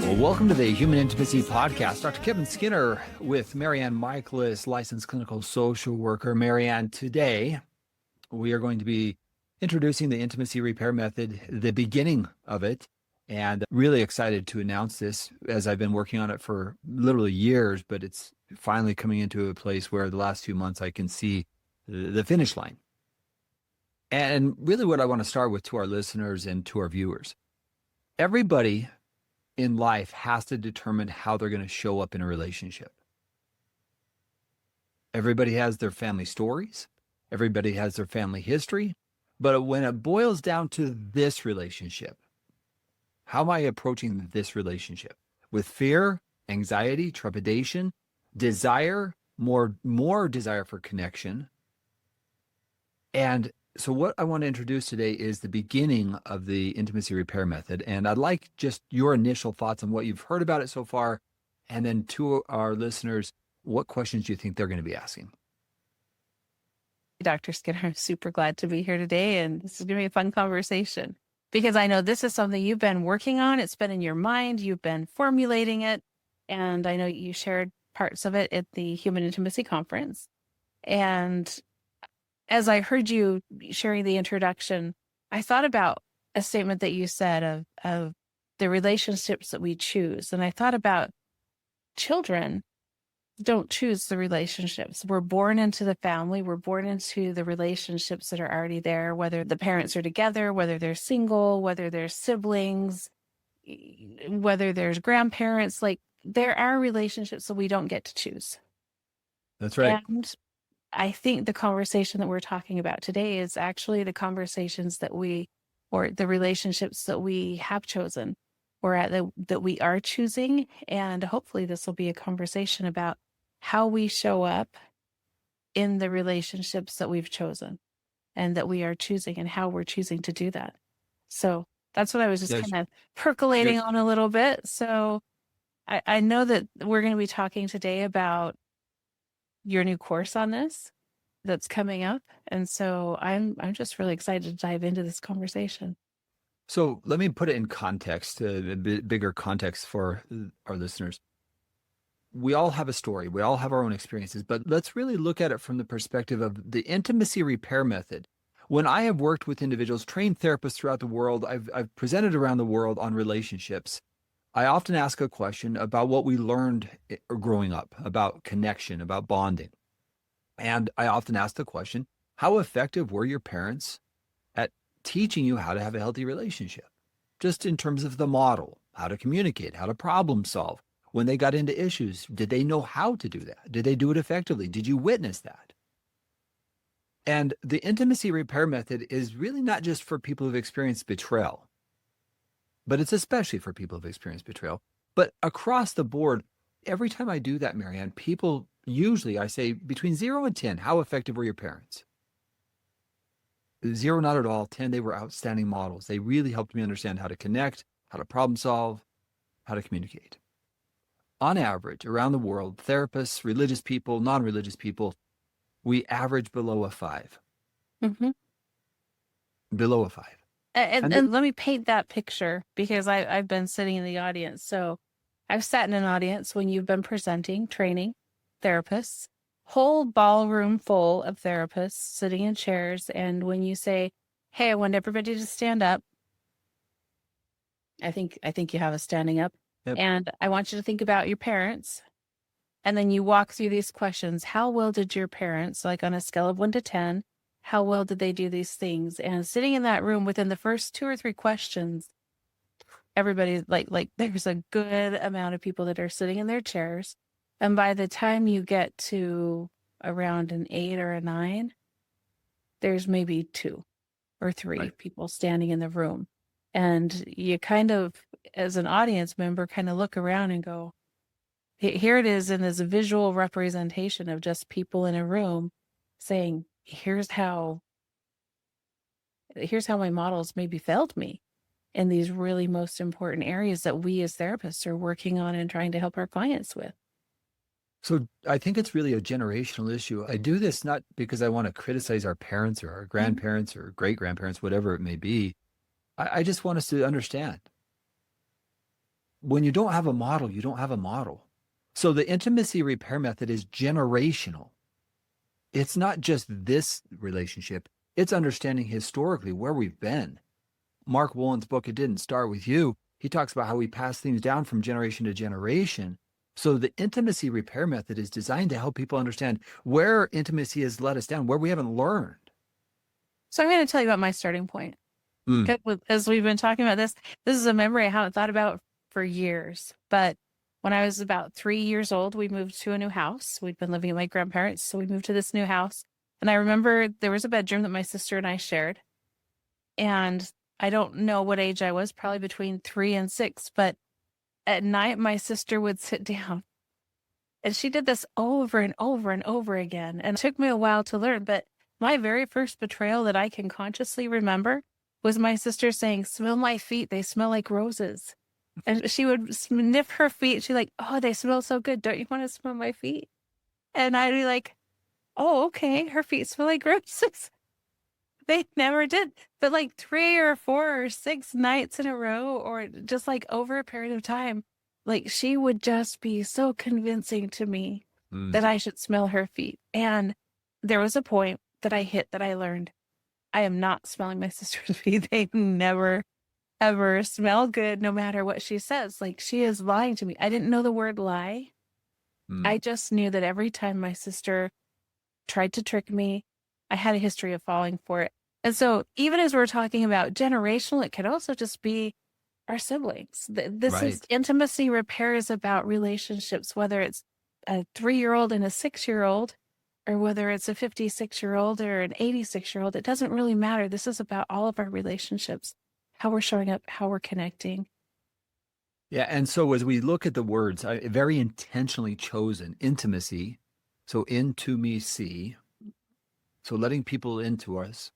Well, welcome to the Human Intimacy Podcast. Dr. Kevin Skinner with MaryAnne Michaelis, licensed clinical social worker. MaryAnne, today we are going to be introducing the intimacy repair method, the beginning of it, and really excited to announce this as I've been working on it for literally years, but it's finally coming into a place where the last few months I can see the finish line. And really what I want to start with to our listeners and to our viewers, everybody in life has to determine how they're going to show up in a relationship. Everybody has their family stories. Everybody has their family history. But when it boils down to this relationship, how am I approaching this relationship? With fear, anxiety, trepidation, desire, more desire for connection. And so what I want to introduce today is the beginning of the intimacy repair method. And I'd like just your initial thoughts on what you've heard about it so far. And then to our listeners, what questions do you think they're going to be asking? Dr. Skinner, I'm super glad to be here today. And this is going to be a fun conversation because I know this is something you've been working on. It's been in your mind. You've been formulating it. And I know you shared parts of it at the Human Intimacy Conference. And as I heard you sharing the introduction, I thought about a statement that you said of the relationships that we choose. And I thought about children don't choose the relationships. We're born into the family. We're born into the relationships that are already there, whether the parents are together, whether they're single, whether they're siblings, whether there's grandparents. Like, there are relationships that we don't get to choose. That's right. And I think the conversation that we're talking about today is actually the conversations that or the relationships that we have chosen or that we are choosing. And hopefully this will be a conversation about how we show up in the relationships that we've chosen and that we are choosing and how we're choosing to do that. So that's what I was just kind of percolating on a little bit. So I know that we're going to be talking today about your new course on this that's coming up. And so I'm just really excited to dive into this conversation. So let me put it in context, a bit bigger context for our listeners. We all have a story. We all have our own experiences, but let's really look at it from the perspective of the intimacy repair method. When I have worked with individuals, trained therapists throughout the world, I've presented around the world on relationships. I often ask a question about what we learned growing up, about connection, about bonding. And I often ask the question, how effective were your parents at teaching you how to have a healthy relationship? Just in terms of the model, how to communicate, how to problem solve. When they got into issues, did they know how to do that? Did they do it effectively? Did you witness that? And the intimacy repair method is really not just for people who've experienced betrayal, but it's especially for people who've experienced betrayal. But across the board, every time I do that, MaryAnne, people usually, I say between 0 and 10, how effective were your parents? 0, not at all. 10, they were outstanding models. They really helped me understand how to connect, how to problem solve, how to communicate. On average, around the world, therapists, religious people, non-religious people, we average below a 5. Mm-hmm. Below a 5. And let me paint that picture because I've been sitting in the audience. So I've sat in an audience when you've been presenting, training therapists, whole ballroom full of therapists sitting in chairs. And when you say, hey, I want everybody to stand up. I think you have us standing up. Yep. And I want you to think about your parents. And then you walk through these questions. How well did your parents, like on a scale of 1 to 10, how well did they do these things? And sitting in that room within the first 2 or 3 questions, everybody like there's a good amount of people that are sitting in their chairs. And by the time you get to around an 8 or a 9, there's maybe 2 or 3 people standing in the room. And you kind of, as an audience member, kind of look around and go, here it is in this visual representation of just people in a room saying, here's how my models maybe failed me in these really most important areas that we as therapists are working on and trying to help our clients with. So I think it's really a generational issue. I do this not because I want to criticize our parents or our grandparents or great-grandparents, whatever it may be. I just want us to understand when you don't have a model, you don't have a model. So the intimacy repair method is generational. It's not just this relationship, it's understanding historically where we've been. Mark Wolyn's book, It Didn't Start With You, he talks about how we pass things down from generation to generation. So the intimacy repair method is designed to help people understand where intimacy has let us down, where we haven't learned. So I'm going to tell you about my starting point. Mm. As we've been talking about this is a memory I haven't thought about for years. But when I was about 3 years old, we moved to a new house. We'd been living with my grandparents, so we moved to this new house. And I remember there was a bedroom that my sister and I shared. And I don't know what age I was, probably between 3 and 6. But at night, my sister would sit down. And she did this over and over and over again. And it took me a while to learn. But my very first betrayal that I can consciously remember was my sister saying, "Smell my feet. They smell like roses." And she would sniff her feet. She's like, "Oh, they smell so good. Don't you want to smell my feet?" And I'd be like, "Oh, okay. Her feet smell like roses." They never did. But like 3 or 4 or 6 nights in a row, or just like over a period of time, like she would just be so convincing to me that I should smell her feet. And there was a point that I hit that I learned I am not smelling my sister's feet. They never, ever smell good, no matter what she says. Like, she is lying to me. I didn't know the word lie. I just knew that every time my sister tried to trick me, I had a history of falling for it. And so even as we're talking about generational, it could also just be our siblings. This is intimacy repair is about relationships, whether it's a 3-year-old and a 6-year-old, or whether it's a 56-year-old or an 86-year-old. It doesn't really matter. This is about all of our relationships, how we're showing up, how we're connecting. Yeah. And so as we look at the words, very intentionally chosen intimacy. So into me, see. So letting people into us.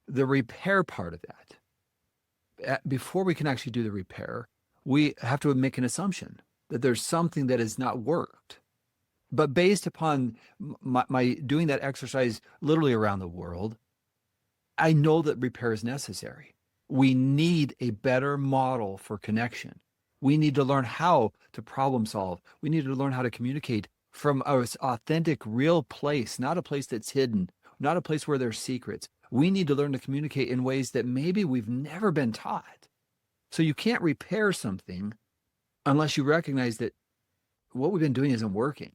The repair part of that, before we can actually do the repair, we have to make an assumption that there's something that has not worked. But based upon my doing that exercise literally around the world, I know that repair is necessary. We need a better model for connection. We need to learn how to problem solve. We need to learn how to communicate from an authentic, real place, not a place that's hidden, not a place where there's secrets. We need to learn to communicate in ways that maybe we've never been taught. So you can't repair something unless you recognize that what we've been doing isn't working.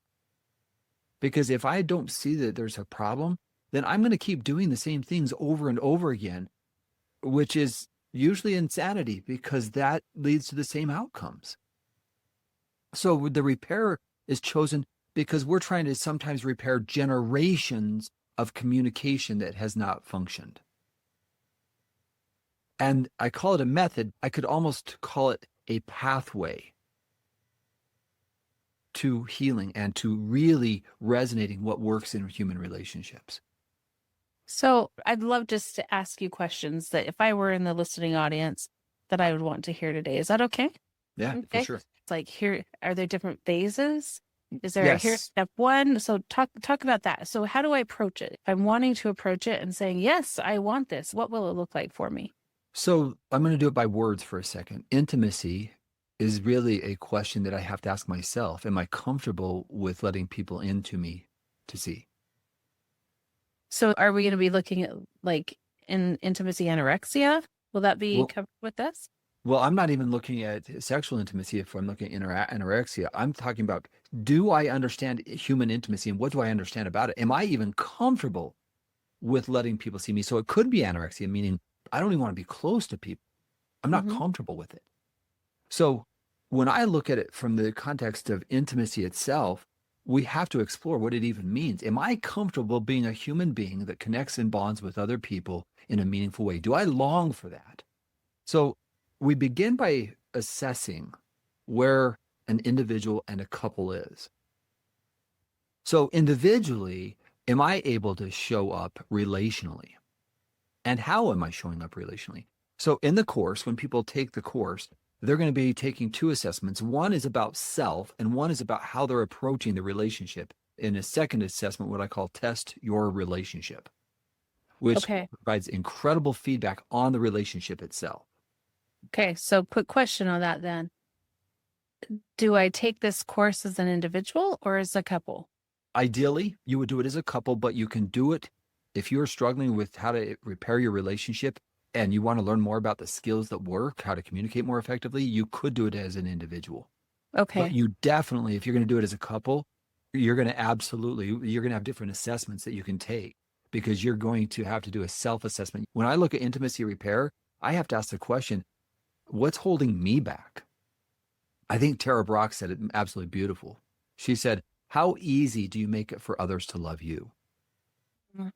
Because if I don't see that there's a problem, then I'm going to keep doing the same things over and over again, which is usually insanity, because that leads to the same outcomes. So the repair is chosen because we're trying to sometimes repair generations of communication that has not functioned. And I call it a method. I could almost call it a pathway to healing and to really resonating what works in human relationships. So I'd love just to ask you questions that if I were in the listening audience that I would want to hear today. Is that okay? Yeah, Okay. for sure. It's like, here, are there different phases? Is there a here step one? So talk about that. So how do I approach it? If I'm wanting to approach it and saying, yes, I want this, what will it look like for me? So I'm going to do it by words for a second. Intimacy is really a question that I have to ask myself. Am I comfortable with letting people into me to see? So are we going to be looking at like in intimacy anorexia? Will that be covered with this? Well, I'm not even looking at sexual intimacy if I'm looking at anorexia. I'm talking about, do I understand human intimacy and what do I understand about it? Am I even comfortable with letting people see me? So it could be anorexia, meaning I don't even want to be close to people. I'm not comfortable with it. So when I look at it from the context of intimacy itself, we have to explore what it even means. Am I comfortable being a human being that connects and bonds with other people in a meaningful way? Do I long for that? So we begin by assessing where an individual and a couple is. So individually, am I able to show up relationally? And how am I showing up relationally? So in the course, when people take the course, they're going to be taking 2 assessments. One is about self, and one is about how they're approaching the relationship. In a second assessment, what I call test your relationship, which provides incredible feedback on the relationship itself. Okay, so quick question on that then. do I take this course as an individual or as a couple? Ideally, you would do it as a couple, but you can do it if you're struggling with how to repair your relationship and you want to learn more about the skills that work, how to communicate more effectively, you could do it as an individual. But Okay. you definitely, if you're going to do it as a couple, you're going to have different assessments that you can take because you're going to have to do a self-assessment. When I look at intimacy repair, I have to ask the question, what's holding me back? I think Tara Brach said it absolutely beautiful. She said, how easy do you make it for others to love you? Mm.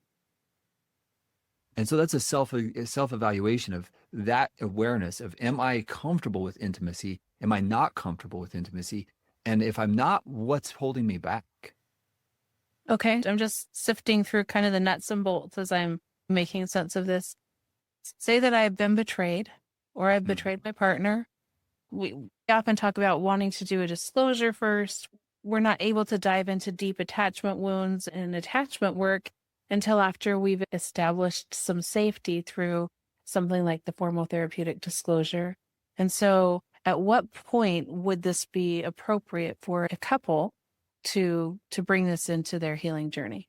And so that's a self-evaluation of that awareness of, am I comfortable with intimacy? Am I not comfortable with intimacy? And if I'm not, what's holding me back? Okay. I'm just sifting through kind of the nuts and bolts as I'm making sense of this. Say that I've been betrayed or I've betrayed my partner. We often talk about wanting to do a disclosure first. We're not able to dive into deep attachment wounds and attachment work until after we've established some safety through something like the formal therapeutic disclosure. And so at what point would this be appropriate for a couple to bring this into their healing journey?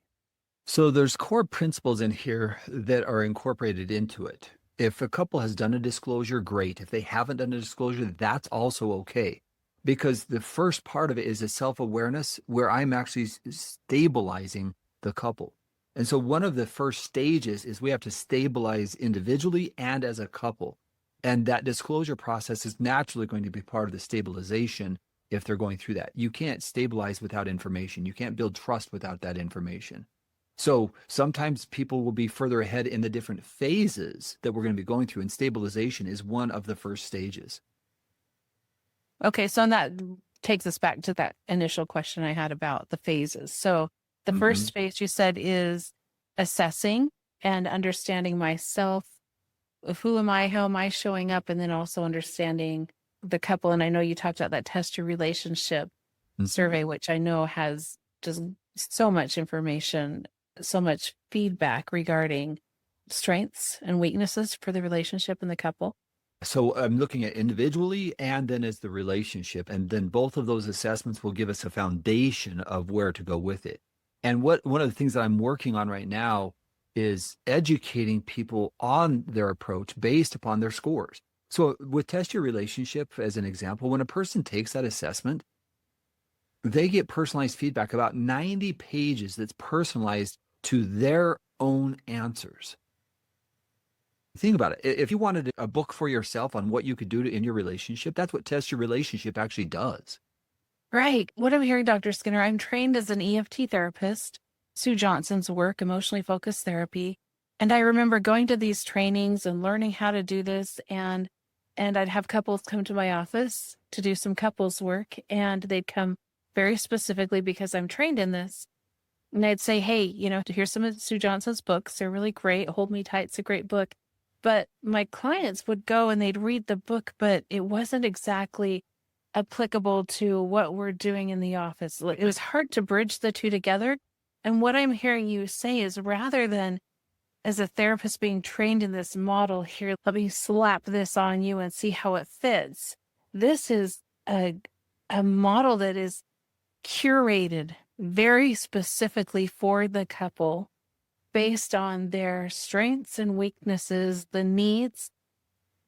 So there's core principles in here that are incorporated into it. If a couple has done a disclosure, great. If they haven't done a disclosure, that's also okay. Because the first part of it is a self-awareness where I'm actually stabilizing the couple. And so one of the first stages is we have to stabilize individually and as a couple. And that disclosure process is naturally going to be part of the stabilization if they're going through that. You can't stabilize without information. You can't build trust without that information. So sometimes people will be further ahead in the different phases that we're going to be going through, and stabilization is one of the first stages. Okay, so that takes us back to that initial question I had about the phases. So the first phase you said is assessing and understanding myself. Who am I? How am I showing up? And then also understanding the couple. And I know you talked about that test your relationship survey, which I know has just so much information, so much feedback regarding strengths and weaknesses for the relationship and the couple. So I'm looking at individually and then as the relationship. And then both of those assessments will give us a foundation of where to go with it. And one of the things that I'm working on right now is educating people on their approach based upon their scores. So with Test Your Relationship, as an example, when a person takes that assessment, they get personalized feedback, about 90 pages that's personalized to their own answers. Think about it. If you wanted a book for yourself on what you could do in your relationship, that's what Test Your Relationship actually does. Right. What I'm hearing, Dr. Skinner, I'm trained as an EFT therapist, Sue Johnson's work, emotionally focused therapy. And I remember going to these trainings and learning how to do this. And I'd have couples come to my office to do some couples work. And they'd come very specifically because I'm trained in this. And I'd say, hey, here's some of Sue Johnson's books. They're really great. Hold Me Tight's a great book. But my clients would go and they'd read the book, but it wasn't exactly applicable to what we're doing in the office. It was hard to bridge the two together. And what I'm hearing you say is, rather than as a therapist being trained in this model, here, let me slap this on you and see how it fits. This is a model that is curated very specifically for the couple based on their strengths and weaknesses, the needs.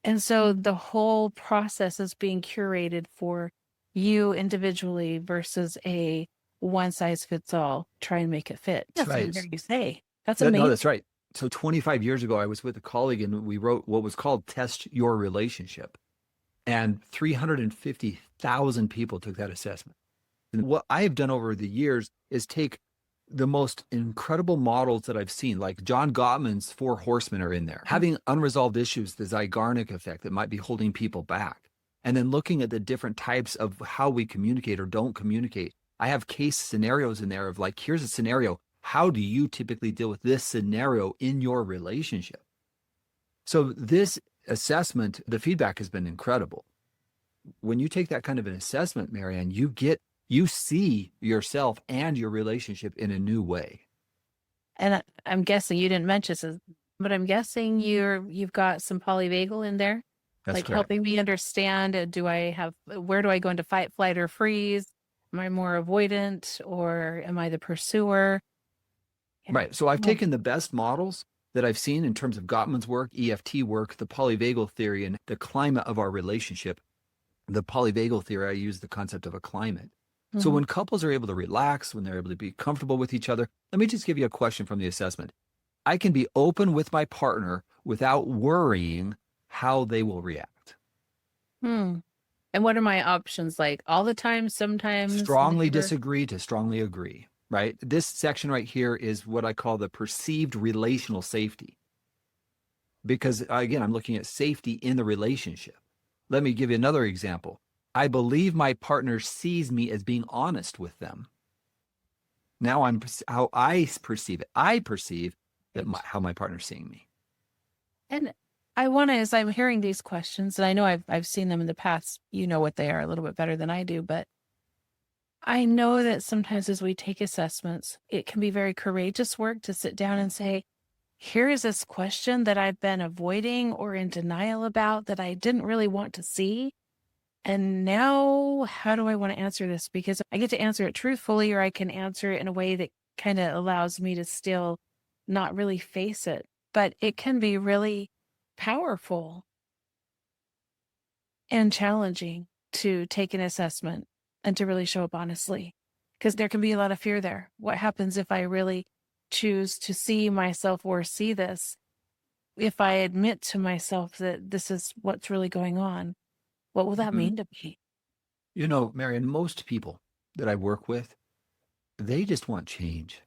And so the whole process is being curated for you individually versus a one size fits all, try and make it fit. That's right. what I'm hearing you say. That's amazing. No, that's right. So 25 years ago, I was with a colleague and we wrote what was called Test Your Relationship. And 350,000 people took that assessment. And what I have done over the years is take the most incredible models that I've seen, like John Gottman's 4 Horsemen are in there, having unresolved issues, the Zeigarnik effect that might be holding people back. And then looking at the different types of how we communicate or don't communicate. I have case scenarios in there of like, here's a scenario. How do you typically deal with this scenario in your relationship? So this assessment, the feedback has been incredible. When you take that kind of an assessment, MaryAnne, you see yourself and your relationship in a new way. And I'm guessing you didn't mention this, but I'm guessing you've got some polyvagal in there. That's like correct. helping me understand, where do I go into fight, flight, or freeze? Am I more avoidant or am I the pursuer? Yeah. Right. So I've Oh. taken the best models that I've seen in terms of Gottman's work, EFT work, the polyvagal theory, and the climate of our relationship. The polyvagal theory, I use the concept of a climate. So Mhm. when couples are able to relax, when they're able to be comfortable with each other, let me just give you a question from the assessment. I can be open with my partner without worrying how they will react. Hmm. And what are my options like? All the time, sometimes, Strongly never? disagree to strongly agree, right? This section right here is what I call the perceived relational safety. Because again, I'm looking at safety in the relationship. Let me give you another example. I believe my partner sees me as being honest with them. Now I'm how I perceive it. I perceive that Right. how my partner's seeing me. And I want to, as I'm hearing these questions, and I know I've seen them in the past, you know what they are a little bit better than I do, but I know that sometimes as we take assessments, it can be very courageous work to sit down and say, here is this question that I've been avoiding or in denial about that I didn't really want to see. And now, how do I want to answer this? Because I get to answer it truthfully, or I can answer it in a way that kind of allows me to still not really face it. But it can be really powerful and challenging to take an assessment and to really show up honestly, because there can be a lot of fear there. What happens if I really choose to see myself or see this? If I admit to myself that this is what's really going on, what will that Mhm. mean to me? You know, Marion, most people that I work with, they just want change.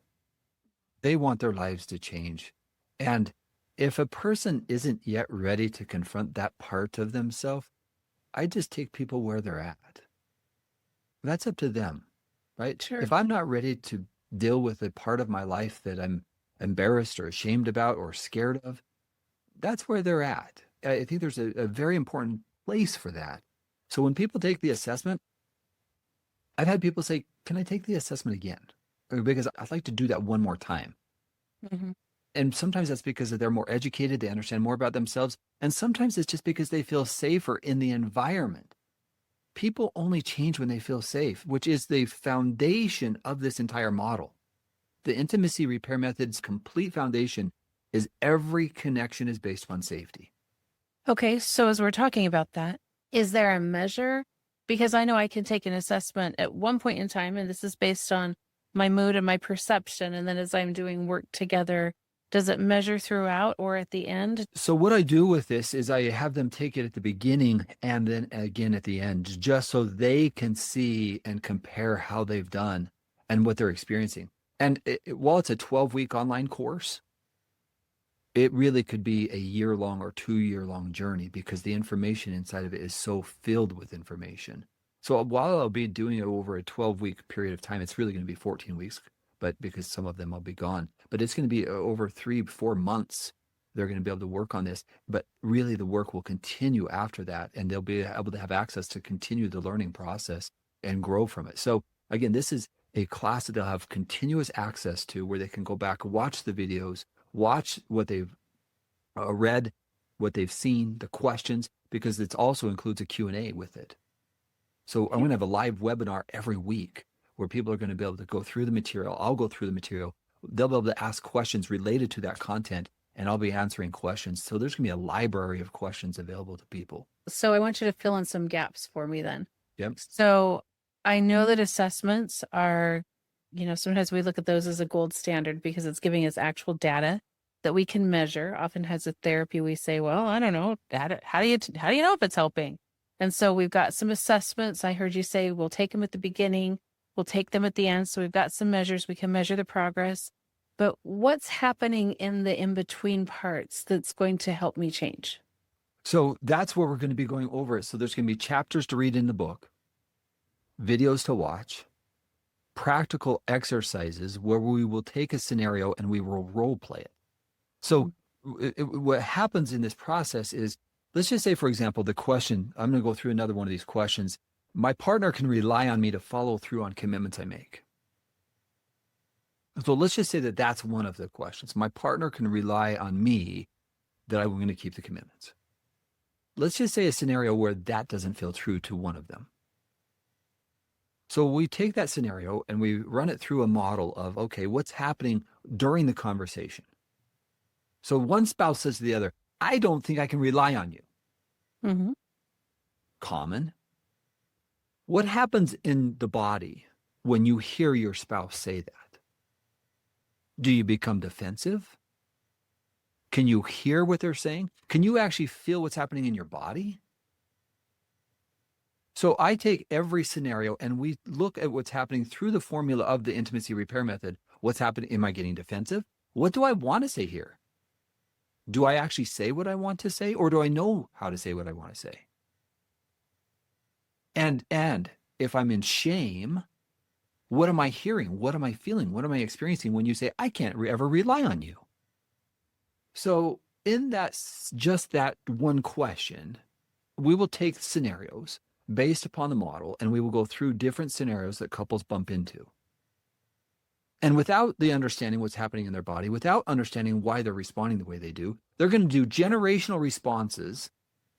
They want their lives to change. And if a person isn't yet ready to confront that part of themselves, I just take people where they're at. That's up to them, right? Sure. If I'm not ready to deal with a part of my life that I'm embarrassed or ashamed about or scared of, that's where they're at. I think there's a very important place for that. So when people take the assessment, I've had people say, can I take the assessment again? Because I'd like to do that one more time. Hmm. And sometimes that's because they're more educated, they understand more about themselves. And sometimes it's just because they feel safer in the environment. People only change when they feel safe, which is the foundation of this entire model. The intimacy repair method's complete foundation is every connection is based on safety. Okay, so as we're talking about that, is there a measure? Because I know I can take an assessment at one point in time, and this is based on my mood and my perception. And then as I'm doing work together, does it measure throughout or at the end? So what I do with this is I have them take it at the beginning and then again at the end, just so they can see and compare how they've done and what they're experiencing. And while it's a 12-week online course, it really could be a year-long or 2-year-long journey because the information inside of it is so filled with information. So while I'll be doing it over a 12-week period of time, it's really going to be 14 weeks, but because some of them will be gone. But it's going to be over 3-4 months. They're going to be able to work on this, but really the work will continue after that, and they'll be able to have access to continue the learning process and grow from it. So again, this is a class that they'll have continuous access to where they can go back, watch the videos, watch what they've read, what they've seen, the questions, because it also includes a Q&A with it. So I'm going to have a live webinar every week where people are going to be able to go through the material. I'll go through the material. They'll be able to ask questions related to that content, and I'll be answering questions. So there's going to be a library of questions available to people. So I want you to fill in some gaps for me then. Yep. So I know that assessments are, sometimes we look at those as a gold standard because it's giving us actual data that we can measure. Often as a therapy, we say, well, I don't know, data, how do you know if it's helping? And so we've got some assessments. I heard you say we'll take them at the beginning, we'll take them at the end. So we've got some measures, we can measure the progress. But what's happening in the in-between parts that's going to help me change? So that's where we're going to be going over it. So there's going to be chapters to read in the book, videos to watch, practical exercises where we will take a scenario and we will role play it. So what happens in this process is, let's just say, for example, the question, I'm going to go through another one of these questions. My partner can rely on me to follow through on commitments I make. So let's just say that that's one of the questions. My partner can rely on me that I'm going to keep the commitments. let's just say a scenario where that doesn't feel true to one of them. So we take that scenario and we run it through a model of, okay, what's happening during the conversation? So one spouse says to the other, I don't think I can rely on you. Mm-hmm. Common. What happens in the body when you hear your spouse say that? Do you become defensive? Can you hear what they're saying? Can you actually feel what's happening in your body? So I take every scenario and we look at what's happening through the formula of the intimacy repair method. What's happening? Am I getting defensive? What do I want to say here? Do I actually say what I want to say, or do I know how to say what I want to say? And if I'm in shame, what am I hearing? What am I feeling? What am I experiencing when you say, I can't ever rely on you? So in that, just that one question, we will take scenarios based upon the model, and we will go through different scenarios that couples bump into. And without the understanding what's happening in their body, without understanding why they're responding the way they do, they're going to do generational responses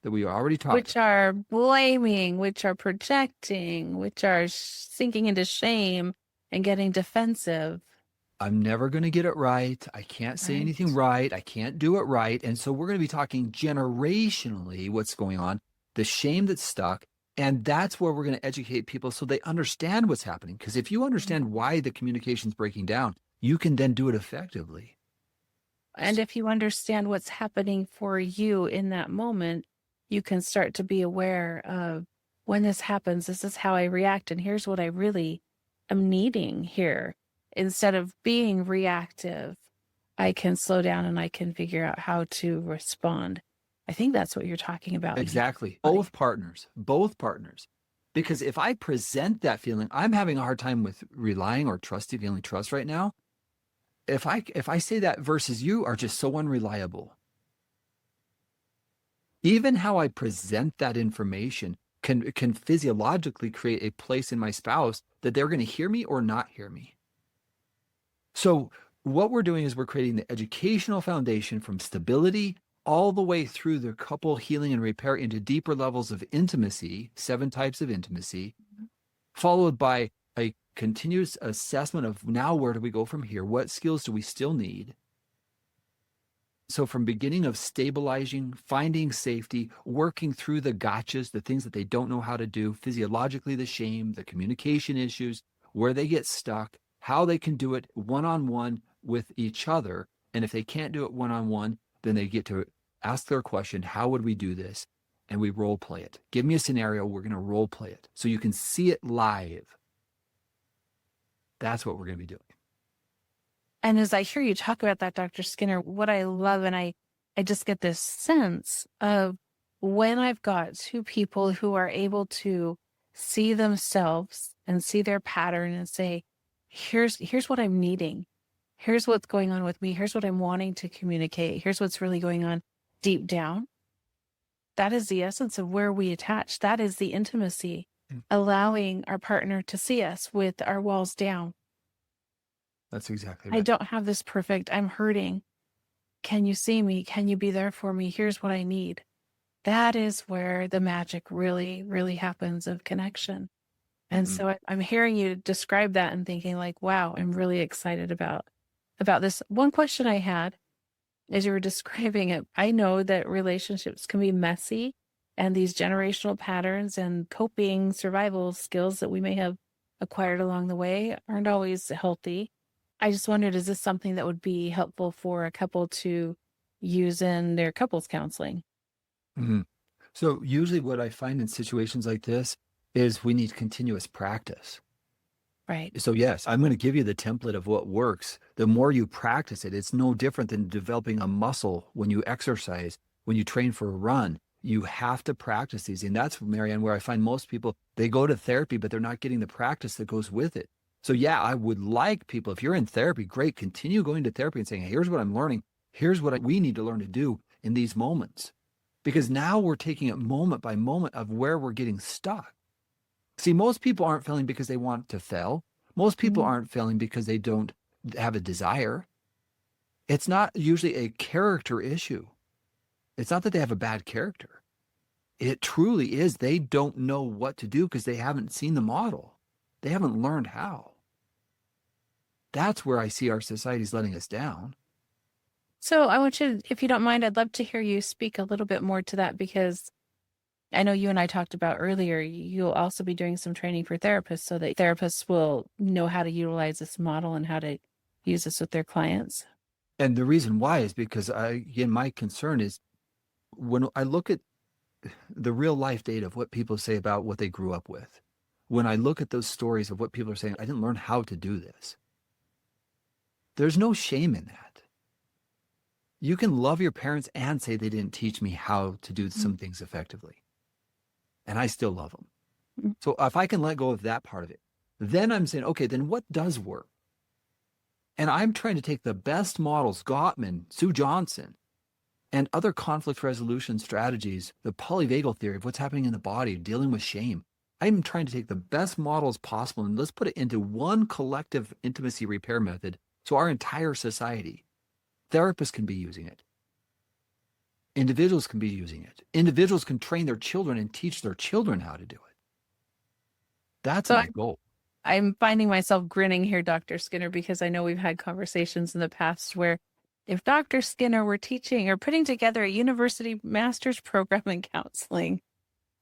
that we already talked about. Which are blaming, which are projecting, which are sinking into shame and getting defensive. I'm never going to get it right. I can't say anything right. I can't do it right. And so we're going to be talking generationally what's going on, the shame that's stuck. And that's where we're going to educate people so they understand what's happening. Because if you understand why the communication's breaking down, you can then do it effectively. And if you understand what's happening for you in that moment, you can start to be aware of when this happens, this is how I react. And here's what I really am needing here. Instead of being reactive, I can slow down and I can figure out how to respond. I think that's what you're talking about. Exactly. Both partners. Because if I present that feeling, I'm having a hard time with relying or trusting, feeling trust right now. If I say that versus you are just so unreliable, even how I present that information can physiologically create a place in my spouse that they're going to hear me or not hear me. So what we're doing is we're creating the educational foundation from stability all the way through the couple healing and repair into deeper levels of intimacy, 7 types of intimacy, followed by a continuous assessment of now where do we go from here? What skills do we still need? So from beginning of stabilizing, finding safety, working through the gotchas, the things that they don't know how to do, physiologically the shame, the communication issues, where they get stuck, how they can do it one-on-one with each other. And if they can't do it one-on-one, then they get to ask their question, how would we do this? And we role play it. Give me a scenario, we're going to role play it so you can see it live. That's what we're going to be doing. And as I hear you talk about that, Dr. Skinner, what I love, and I just get this sense of when I've got 2 people who are able to see themselves and see their pattern and say, here's what I'm needing. Here's what's going on with me. Here's what I'm wanting to communicate. Here's what's really going on deep down. That is the essence of where we attach. That is the intimacy, allowing our partner to see us with our walls down. That's exactly right. I don't have this perfect. I'm hurting. Can you see me? Can you be there for me? Here's what I need. That is where the magic really, really happens of connection. And so I'm hearing you describe that and thinking like, wow, I'm really excited about this. One question I had as you were describing it, I know that relationships can be messy and these generational patterns and coping survival skills that we may have acquired along the way aren't always healthy. I just wondered, is this something that would be helpful for a couple to use in their couples counseling? Mm-hmm. So usually what I find in situations like this is we need continuous practice. Right. So yes, I'm going to give you the template of what works. The more you practice it, it's no different than developing a muscle when you exercise, when you train for a run. You have to practice these. And that's, MaryAnne, where I find most people, they go to therapy, but they're not getting the practice that goes with it. So yeah, I would like people, if you're in therapy, great, continue going to therapy and saying, hey, here's what I'm learning. Here's what we need to learn to do in these moments. Because now we're taking it moment by moment of where we're getting stuck. See, most people aren't failing because they want to fail. Most people aren't failing because they don't have a desire. It's not usually a character issue. It's not that they have a bad character. It truly is. They don't know what to do because they haven't seen the model. They haven't learned how. That's where I see our society's letting us down. So I want you, if you don't mind, I'd love to hear you speak a little bit more to that, because I know you and I talked about earlier, you'll also be doing some training for therapists so that therapists will know how to utilize this model and how to use this with their clients. And the reason why is because again, my concern is when I look at the real life data of what people say about what they grew up with, when I look at those stories of what people are saying, I didn't learn how to do this. There's no shame in that. You can love your parents and say they didn't teach me how to do some things effectively. And I still love them. Mm. So if I can let go of that part of it, then I'm saying, okay, then what does work? And I'm trying to take the best models, Gottman, Sue Johnson, and other conflict resolution strategies, the polyvagal theory of what's happening in the body, dealing with shame. I'm trying to take the best models possible and let's put it into one collective intimacy repair method so our entire society, therapists can be using it. Individuals can be using it. Individuals can train their children and teach their children how to do it. That's my goal. I'm finding myself grinning here, Dr. Skinner, because I know we've had conversations in the past where if Dr. Skinner were teaching or putting together a university master's program in counseling,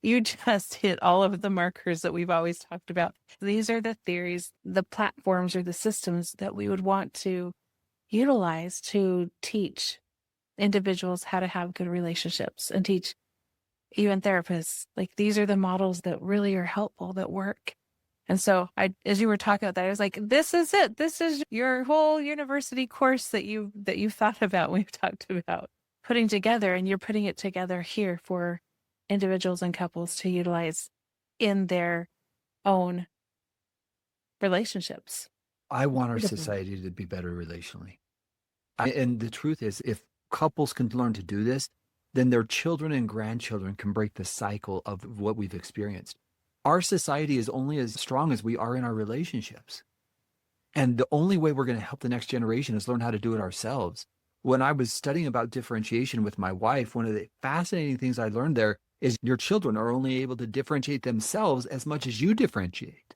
you just hit all of the markers that we've always talked about. These are the theories, the platforms, or the systems that we would want to utilize to teach individuals how to have good relationships and teach even therapists. Like, these are the models that really are helpful, that work. And so as you were talking about that, I was like, this is it. This is your whole university course that you've thought about, we've talked about putting together, and you're putting it together here for individuals and couples to utilize in their own relationships. I want our society to be better relationally. And the truth is, if couples can learn to do this, then their children and grandchildren can break the cycle of what we've experienced. Our society is only as strong as we are in our relationships. And the only way we're going to help the next generation is learn how to do it ourselves. When I was studying about differentiation with my wife, one of the fascinating things I learned there is your children are only able to differentiate themselves as much as you differentiate.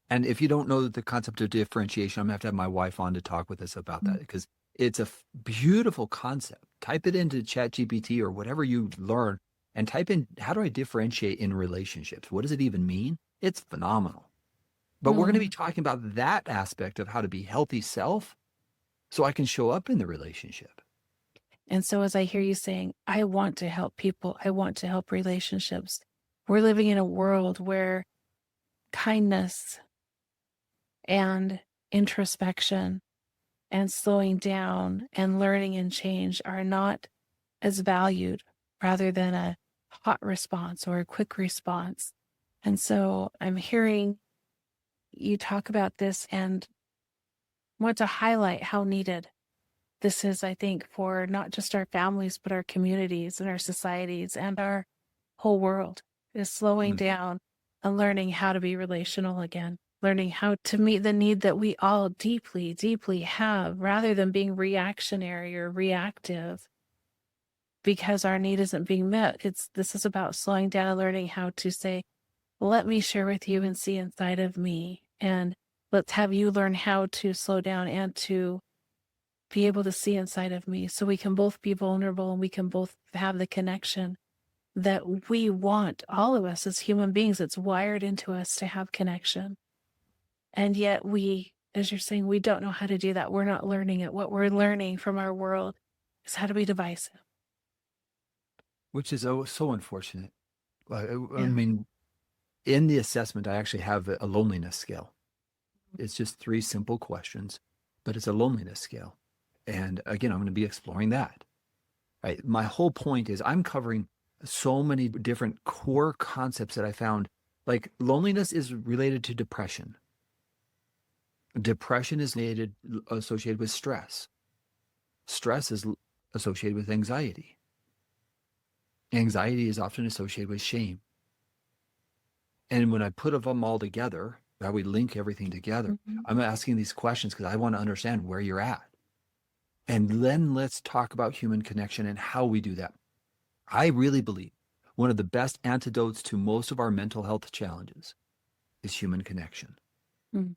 And if you don't know the concept of differentiation, I'm going to have my wife on to talk with us about that, because it's a beautiful concept. Type it into ChatGPT or whatever you learn and type in, how do I differentiate in relationships? What does it even mean? It's phenomenal. But we're going to be talking about that aspect of how to be healthy self so I can show up in the relationship. And so as I hear you saying, I want to help people, I want to help relationships, we're living in a world where kindness and introspection and slowing down and learning and change are not as valued, rather than a hot response or a quick response. And so I'm hearing you talk about this and want to highlight how needed this is, I think, for not just our families, but our communities and our societies and our whole world, is slowing down and learning how to be relational again, learning how to meet the need that we all deeply, deeply have, rather than being reactionary or reactive because our need isn't being met. This is about slowing down and learning how to say, let me share with you and see inside of me. And let's have you learn how to slow down and to be able to see inside of me, so we can both be vulnerable and we can both have the connection that we want. All of us as human beings, it's wired into us to have connection. And yet we, as you're saying, we don't know how to do that. We're not learning it. What we're learning from our world is how to be divisive. Which is so unfortunate. I mean, in the assessment, I actually have a loneliness scale. It's just 3 simple questions, but it's a loneliness scale. And again, I'm going to be exploring that. Right? My whole point is I'm covering so many different core concepts that I found. Like, loneliness is related to depression. Depression is associated with stress. Stress is associated with anxiety. Anxiety is often associated with shame. And when I put them all together, how we link everything together, I'm asking these questions because I want to understand where you're at. And then let's talk about human connection and how we do that. I really believe one of the best antidotes to most of our mental health challenges is human connection. Mm.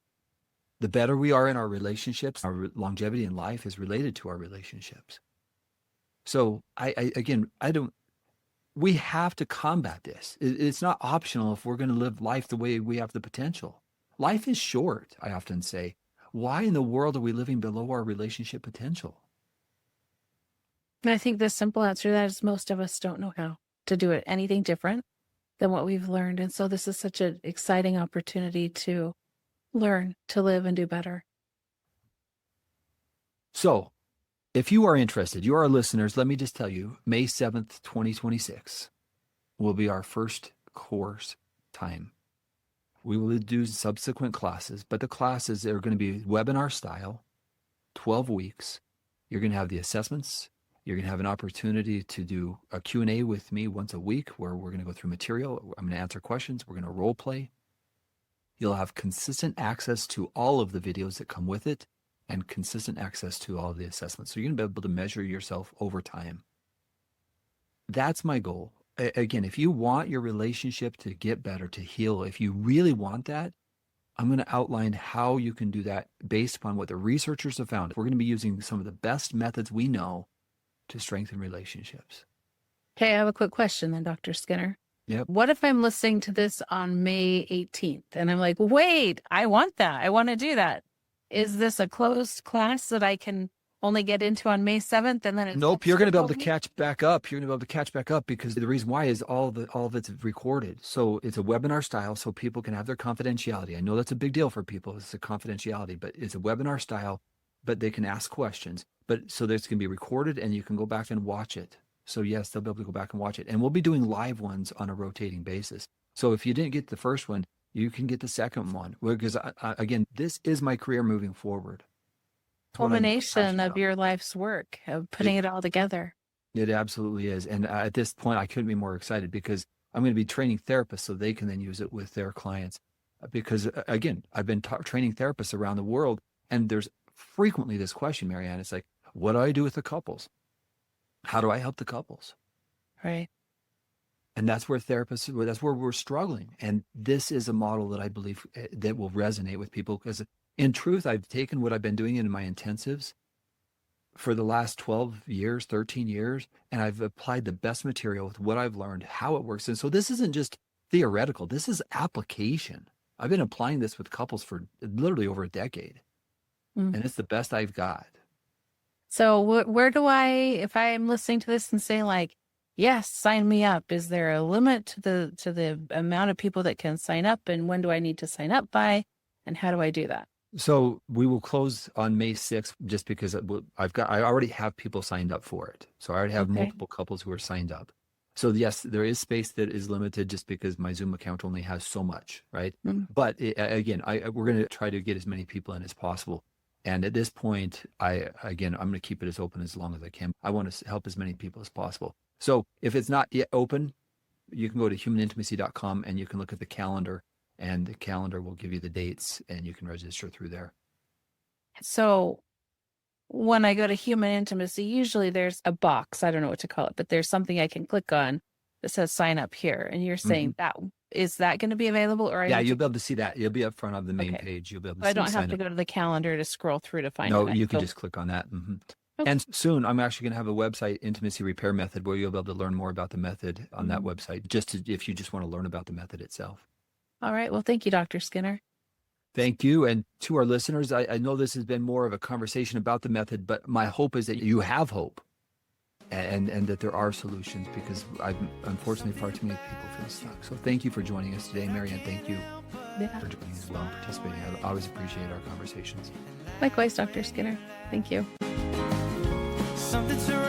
The better we are in our relationships, our longevity in life is related to our relationships. So we have to combat this. It's not optional if we're going to live life the way we have the potential. Life is short, I often say. Why in the world are we living below our relationship potential? And I think the simple answer to that is most of us don't know how to do it anything different than what we've learned. And so this is such an exciting opportunity to learn, to live and do better. So if you are interested, you are our listeners, let me just tell you, May 7th, 2026 will be our first course time. We will do subsequent classes, but the classes are going to be webinar style, 12 weeks. You're going to have the assessments. You're going to have an opportunity to do a Q&A with me once a week where we're going to go through material. I'm going to answer questions. We're going to role play. You'll have consistent access to all of the videos that come with it and consistent access to all of the assessments. So you're going to be able to measure yourself over time. That's my goal. Again, if you want your relationship to get better, to heal, if you really want that, I'm going to outline how you can do that based upon what the researchers have found. We're going to be using some of the best methods we know to strengthen relationships. Okay, I have a quick question then, Dr. Skinner. Yep. What if I'm listening to this on May 18th and I'm like, wait, I want that. I want to do that. Is this a closed class that I can only get into on May 7th and then it's Nope, you're going to be able to catch back up. You're going to be able to catch back up because the reason why is all of it's recorded. So it's a webinar style so people can have their confidentiality. I know that's a big deal for people. It's a confidentiality, but it's a webinar style, but they can ask questions. But so that's going to be recorded and you can go back and watch it. So yes, they'll be able to go back and watch it. And we'll be doing live ones on a rotating basis. So if you didn't get the first one, you can get the second one. Because again, this is my career moving forward. Culmination of your life's work, of putting it all together. It absolutely is. And at this point, I couldn't be more excited because I'm going to be training therapists so they can then use it with their clients. Because again, I've been training therapists around the world and there's frequently this question, MaryAnne, it's like, what do I do with the couples? How do I help the couples? Right. And that's where therapists, that's where we're struggling. And this is a model that I believe that will resonate with people because in truth, I've taken what I've been doing in my intensives for the last 12 years, 13 years, and I've applied the best material with what I've learned, how it works. And so this isn't just theoretical, this is application. I've been applying this with couples for literally over a decade, and it's the best I've got. So where do I, if I'm listening to this and say like, yes, sign me up, is there a limit to the amount of people that can sign up, and when do I need to sign up by, and how do I do that? So we will close on May 6th just because I already have people signed up for it. So I already have multiple couples who are signed up. So yes, there is space that is limited just because my Zoom account only has so much, right? But again, we're going to try to get as many people in as possible. And at this point, I'm going to keep it as open as long as I can. I want to help as many people as possible. So if it's not yet open, you can go to humanintimacy.com and you can look at the calendar. And the calendar will give you the dates and you can register through there. So when I go to Human Intimacy, usually there's a box, I don't know what to call it, but there's something I can click on that says sign up here. And you're saying is that going to be available? Or you'll be able to see that. You'll be up front of the main page. You'll be able to see. I don't have to go to the calendar to scroll through to find it. No, you can just click on that. And soon I'm actually going to have a website, Intimacy Repair Method, where you'll be able to learn more about the method on that website, if you just want to learn about the method itself. All right. Well, thank you, Dr. Skinner. Thank you. And to our listeners, I know this has been more of a conversation about the method, but my hope is that you have hope and that there are solutions because unfortunately far too many people feel stuck. So thank you for joining us today. MaryAnne, thank you for joining as well and participating. I always appreciate our conversations. Likewise, Dr. Skinner. Thank you. Something to